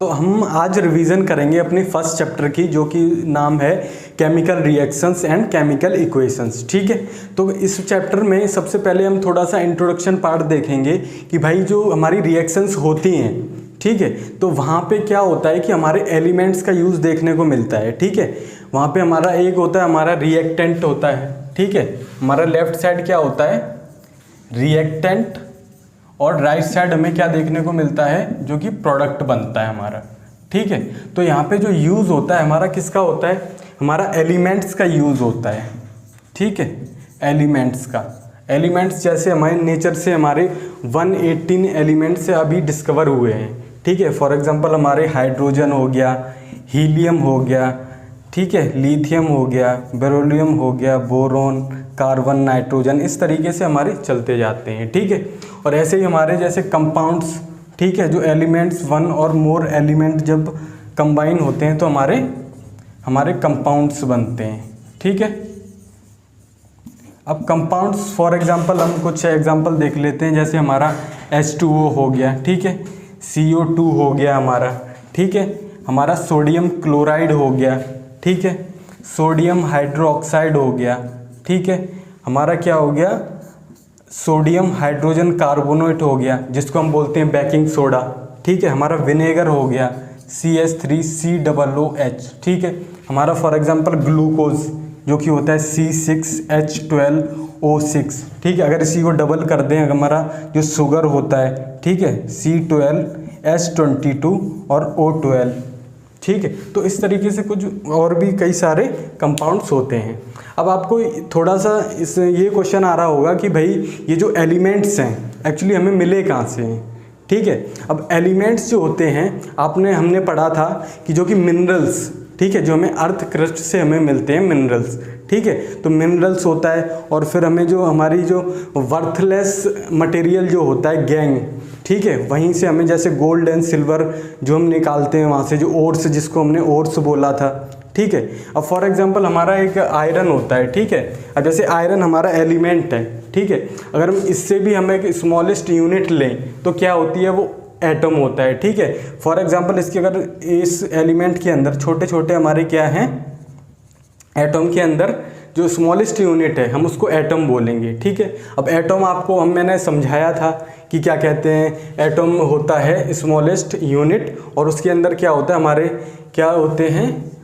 तो हम आज रिवीजन करेंगे अपनी फर्स्ट चैप्टर की, जो कि नाम है chemical reactions and chemical equations. ठीक है, तो इस चैप्टर में सबसे पहले हम थोड़ा सा इंट्रोडक्शन पार्ट देखेंगे कि भाई जो हमारी रिएक्शंस होती हैं, ठीक है, तो वहाँ पे क्या होता है कि हमारे एलिमेंट्स का यूज़ देखने को मिलता है। ठीक है, वहाँ पे हमारा एक होता है हमारा रिएक्टेंट होता है। ठीक है, हमारा लेफ्ट साइड क्या होता है रिएक्टेंट, और राइट साइड हमें क्या देखने को मिलता है जो कि प्रोडक्ट बनता है हमारा। ठीक है, तो यहाँ पे जो यूज़ होता है हमारा किसका होता है, हमारा एलिमेंट्स का यूज़ होता है। ठीक है, एलिमेंट्स का, एलिमेंट्स जैसे हमारे नेचर से हमारे 118 एलिमेंट्स से अभी डिस्कवर हुए हैं। ठीक है, फॉर एग्जांपल हमारे हाइड्रोजन हो गया, हीलियम हो गया, ठीक है, लिथियम हो गया, बेरिलियम हो गया, बोरोन, कार्बन, नाइट्रोजन, इस तरीके से हमारे चलते जाते हैं। ठीक है, और ऐसे ही हमारे जैसे कंपाउंड्स, ठीक है, जो एलिमेंट्स वन और मोर एलिमेंट जब कंबाइन होते हैं तो हमारे कंपाउंड्स बनते हैं। ठीक है, अब कंपाउंड्स फॉर एग्जांपल हम कुछ एग्जांपल देख लेते हैं, जैसे हमारा H2O हो गया, ठीक है, CO2 हो गया हमारा, ठीक है, हमारा सोडियम क्लोराइड हो गया, ठीक है, सोडियम हाइड्रोक्साइड हो गया, ठीक है, हमारा क्या हो गया सोडियम हाइड्रोजन कार्बोनेट हो गया जिसको हम बोलते हैं बेकिंग सोडा। ठीक है, हमारा विनेगर हो गया CH3COOH। ठीक है, हमारा फॉर एग्जांपल ग्लूकोज जो कि होता है C6H12O6। ठीक है, अगर इसी को डबल कर दें हमारा जो शुगर होता है, ठीक है, C12H22 और O12। ठीक है, तो इस तरीके से कुछ और भी कई सारे कंपाउंड्स होते हैं। अब आपको थोड़ा सा ये क्वेश्चन आ रहा होगा कि भाई ये जो एलिमेंट्स हैं एक्चुअली हमें मिले कहाँ से हैं। ठीक है, अब एलिमेंट्स जो होते हैं हमने पढ़ा था कि जो कि मिनरल्स, ठीक है, जो हमें अर्थ क्रस्ट से हमें मिलते हैं मिनरल्स। ठीक है, तो मिनरल्स होता है, और फिर हमें जो हमारी जो वर्थलेस मटेरियल जो होता है गैंग, ठीक है, वहीं से हमें जैसे गोल्ड एंड सिल्वर जो हम निकालते हैं वहाँ से, जो ओर्स जिसको हमने ओर्स बोला था। ठीक है, अब फॉर एग्जांपल हमारा एक आयरन होता है। ठीक है, अब जैसे आयरन हमारा एलिमेंट है, ठीक है, अगर हम इससे भी हम एक स्मॉलेस्ट यूनिट लें तो क्या होती है वो एटम होता है। ठीक है, फॉर एग्जांपल इसके अगर इस एलिमेंट के अंदर छोटे छोटे हमारे क्या हैं एटम के अंदर जो स्मॉलेस्ट यूनिट है हम उसको एटम बोलेंगे। ठीक है, अब एटम आपको मैंने समझाया था कि क्या कहते हैं, एटम होता है स्मॉलेस्ट यूनिट, और उसके अंदर क्या होता है हमारे क्या होते हैं